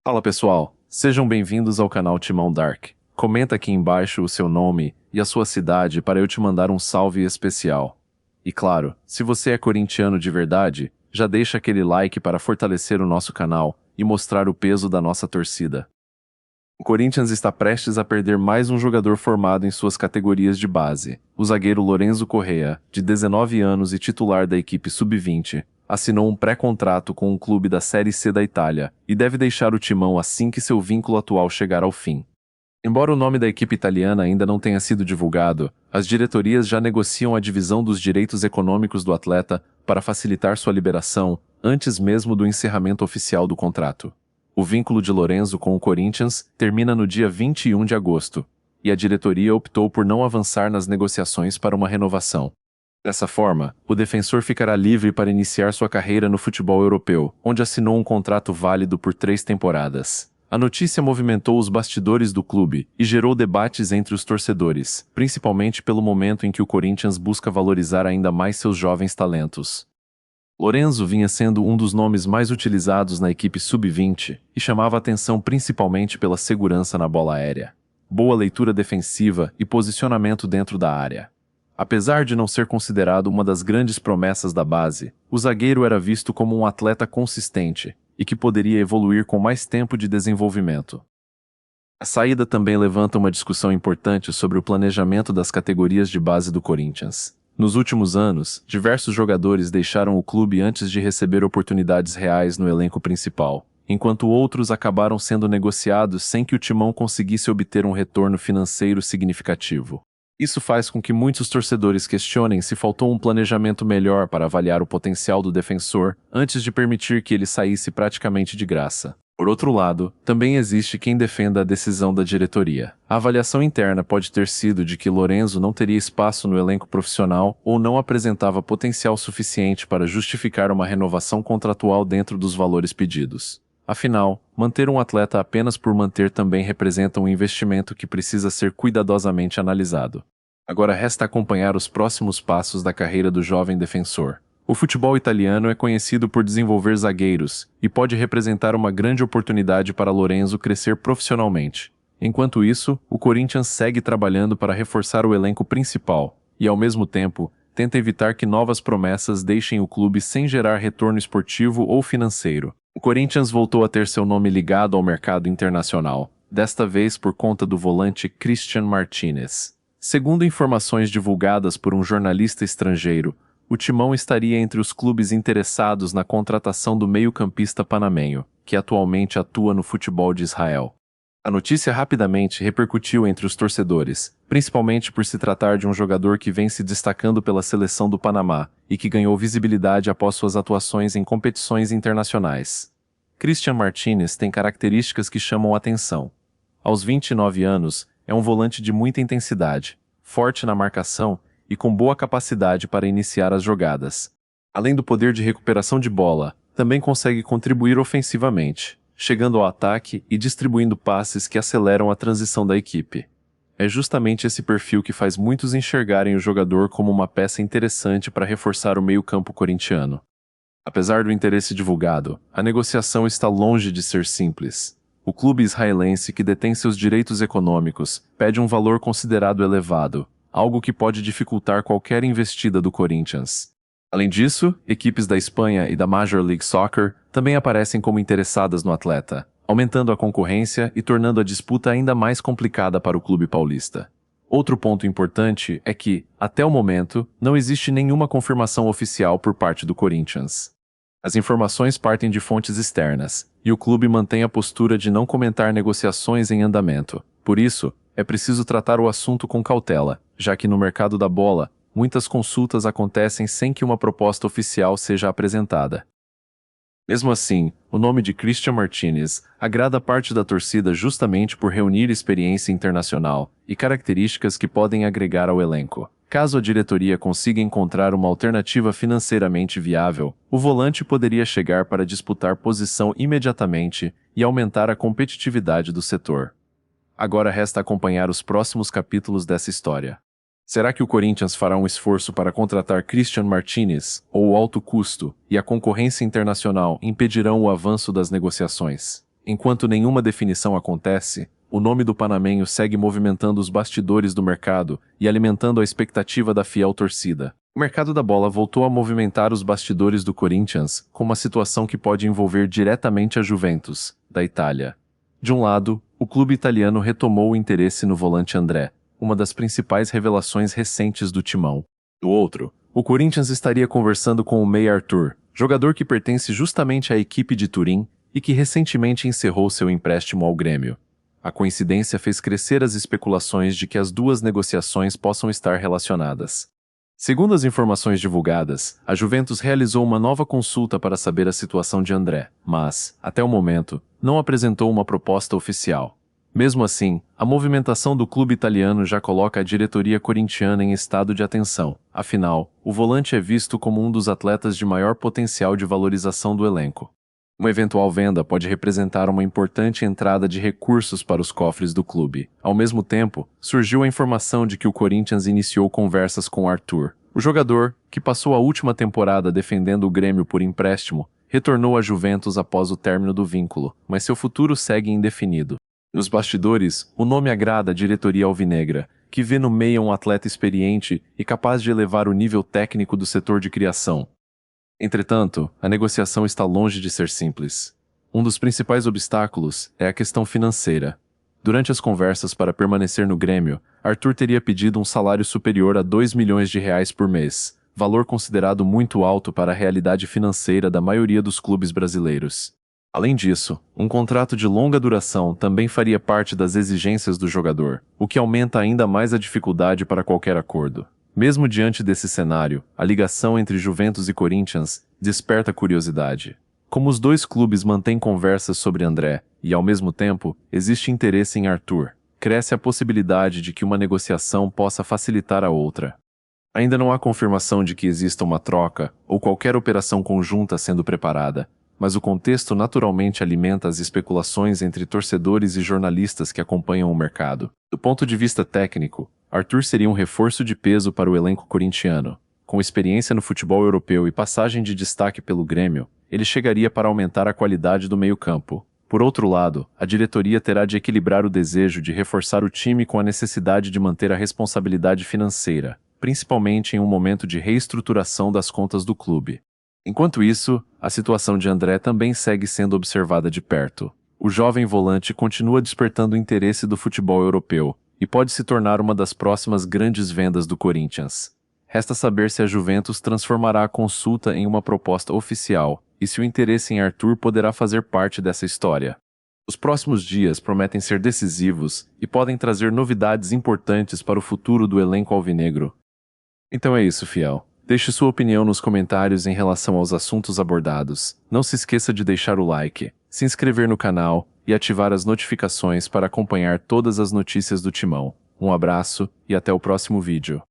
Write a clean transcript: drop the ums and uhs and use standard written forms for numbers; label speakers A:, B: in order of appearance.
A: Fala pessoal, sejam bem-vindos ao canal Timão Dark. Comenta aqui embaixo o seu nome e a sua cidade para eu te mandar um salve especial. E claro, se você é corintiano de verdade, já deixa aquele like para fortalecer o nosso canal e mostrar o peso da nossa torcida. O Corinthians está prestes a perder mais um jogador formado em suas categorias de base. O zagueiro Lorenzo Correa, de 19 anos e titular da equipe Sub-20, assinou um pré-contrato com um clube da Série C da Itália e deve deixar o timão assim que seu vínculo atual chegar ao fim. Embora o nome da equipe italiana ainda não tenha sido divulgado, as diretorias já negociam a divisão dos direitos econômicos do atleta para facilitar sua liberação antes mesmo do encerramento oficial do contrato. O vínculo de Lorenzo com o Corinthians termina no dia 21 de agosto, e a diretoria optou por não avançar nas negociações para uma renovação. Dessa forma, o defensor ficará livre para iniciar sua carreira no futebol europeu, onde assinou um contrato válido por 3 temporadas. A notícia movimentou os bastidores do clube e gerou debates entre os torcedores, principalmente pelo momento em que o Corinthians busca valorizar ainda mais seus jovens talentos. Lorenzo vinha sendo um dos nomes mais utilizados na equipe Sub-20 e chamava atenção principalmente pela segurança na bola aérea, boa leitura defensiva e posicionamento dentro da área. Apesar de não ser considerado uma das grandes promessas da base, o zagueiro era visto como um atleta consistente e que poderia evoluir com mais tempo de desenvolvimento. A saída também levanta uma discussão importante sobre o planejamento das categorias de base do Corinthians. Nos últimos anos, diversos jogadores deixaram o clube antes de receber oportunidades reais no elenco principal, enquanto outros acabaram sendo negociados sem que o timão conseguisse obter um retorno financeiro significativo. Isso faz com que muitos torcedores questionem se faltou um planejamento melhor para avaliar o potencial do defensor antes de permitir que ele saísse praticamente de graça. Por outro lado, também existe quem defenda a decisão da diretoria. A avaliação interna pode ter sido de que Lorenzo não teria espaço no elenco profissional ou não apresentava potencial suficiente para justificar uma renovação contratual dentro dos valores pedidos. Afinal, manter um atleta apenas por manter também representa um investimento que precisa ser cuidadosamente analisado. Agora resta acompanhar os próximos passos da carreira do jovem defensor. O futebol italiano é conhecido por desenvolver zagueiros e pode representar uma grande oportunidade para Lorenzo crescer profissionalmente. Enquanto isso, o Corinthians segue trabalhando para reforçar o elenco principal e, ao mesmo tempo, tenta evitar que novas promessas deixem o clube sem gerar retorno esportivo ou financeiro. O Corinthians voltou a ter seu nome ligado ao mercado internacional, desta vez por conta do volante Christian Martinez. Segundo informações divulgadas por um jornalista estrangeiro, o timão estaria entre os clubes interessados na contratação do meio-campista panamenho, que atualmente atua no futebol de Israel. A notícia rapidamente repercutiu entre os torcedores, principalmente por se tratar de um jogador que vem se destacando pela seleção do Panamá e que ganhou visibilidade após suas atuações em competições internacionais. Christian Martinez tem características que chamam a atenção. Aos 29 anos, é um volante de muita intensidade, forte na marcação e com boa capacidade para iniciar as jogadas. Além do poder de recuperação de bola, também consegue contribuir ofensivamente, chegando ao ataque e distribuindo passes que aceleram a transição da equipe. É justamente esse perfil que faz muitos enxergarem o jogador como uma peça interessante para reforçar o meio-campo corintiano. Apesar do interesse divulgado, a negociação está longe de ser simples. O clube israelense que detém seus direitos econômicos pede um valor considerado elevado, algo que pode dificultar qualquer investida do Corinthians. Além disso, equipes da Espanha e da Major League Soccer também aparecem como interessadas no atleta, aumentando a concorrência e tornando a disputa ainda mais complicada para o clube paulista. Outro ponto importante é que, até o momento, não existe nenhuma confirmação oficial por parte do Corinthians. As informações partem de fontes externas, e o clube mantém a postura de não comentar negociações em andamento. Por isso, é preciso tratar o assunto com cautela, já que no mercado da bola, muitas consultas acontecem sem que uma proposta oficial seja apresentada. Mesmo assim, o nome de Christian Martinez agrada parte da torcida justamente por reunir experiência internacional e características que podem agregar ao elenco. Caso a diretoria consiga encontrar uma alternativa financeiramente viável, o volante poderia chegar para disputar posição imediatamente e aumentar a competitividade do setor. Agora resta acompanhar os próximos capítulos dessa história. Será que o Corinthians fará um esforço para contratar Christian Martinez, ou o alto custo e a concorrência internacional impedirão o avanço das negociações? Enquanto nenhuma definição acontece, o nome do panamenho segue movimentando os bastidores do mercado e alimentando a expectativa da fiel torcida. O mercado da bola voltou a movimentar os bastidores do Corinthians com uma situação que pode envolver diretamente a Juventus, da Itália. De um lado, o clube italiano retomou o interesse no volante André, uma das principais revelações recentes do timão. Do outro, o Corinthians estaria conversando com o meia Arthur, jogador que pertence justamente à equipe de Turim e que recentemente encerrou seu empréstimo ao Grêmio. A coincidência fez crescer as especulações de que as duas negociações possam estar relacionadas. Segundo as informações divulgadas, a Juventus realizou uma nova consulta para saber a situação de André, mas, até o momento, não apresentou uma proposta oficial. Mesmo assim, a movimentação do clube italiano já coloca a diretoria corintiana em estado de atenção. Afinal, o volante é visto como um dos atletas de maior potencial de valorização do elenco. Uma eventual venda pode representar uma importante entrada de recursos para os cofres do clube. Ao mesmo tempo, surgiu a informação de que o Corinthians iniciou conversas com Arthur. O jogador, que passou a última temporada defendendo o Grêmio por empréstimo, retornou à Juventus após o término do vínculo, mas seu futuro segue indefinido. Nos bastidores, o nome agrada a diretoria alvinegra, que vê no meio um atleta experiente e capaz de elevar o nível técnico do setor de criação. Entretanto, a negociação está longe de ser simples. Um dos principais obstáculos é a questão financeira. Durante as conversas para permanecer no Grêmio, Arthur teria pedido um salário superior a 2 milhões de reais por mês, valor considerado muito alto para a realidade financeira da maioria dos clubes brasileiros. Além disso, um contrato de longa duração também faria parte das exigências do jogador, o que aumenta ainda mais a dificuldade para qualquer acordo. Mesmo diante desse cenário, a ligação entre Juventus e Corinthians desperta curiosidade. Como os dois clubes mantêm conversas sobre André e, ao mesmo tempo, existe interesse em Arthur, cresce a possibilidade de que uma negociação possa facilitar a outra. Ainda não há confirmação de que exista uma troca ou qualquer operação conjunta sendo preparada, mas o contexto naturalmente alimenta as especulações entre torcedores e jornalistas que acompanham o mercado. Do ponto de vista técnico, Arthur seria um reforço de peso para o elenco corintiano. Com experiência no futebol europeu e passagem de destaque pelo Grêmio, ele chegaria para aumentar a qualidade do meio-campo. Por outro lado, a diretoria terá de equilibrar o desejo de reforçar o time com a necessidade de manter a responsabilidade financeira, principalmente em um momento de reestruturação das contas do clube. Enquanto isso, a situação de André também segue sendo observada de perto. O jovem volante continua despertando o interesse do futebol europeu e pode se tornar uma das próximas grandes vendas do Corinthians. Resta saber se a Juventus transformará a consulta em uma proposta oficial e se o interesse em Arthur poderá fazer parte dessa história. Os próximos dias prometem ser decisivos e podem trazer novidades importantes para o futuro do elenco alvinegro. Então é isso, fiel. Deixe sua opinião nos comentários em relação aos assuntos abordados. Não se esqueça de deixar o like, se inscrever no canal e ativar as notificações para acompanhar todas as notícias do Timão. Um abraço e até o próximo vídeo.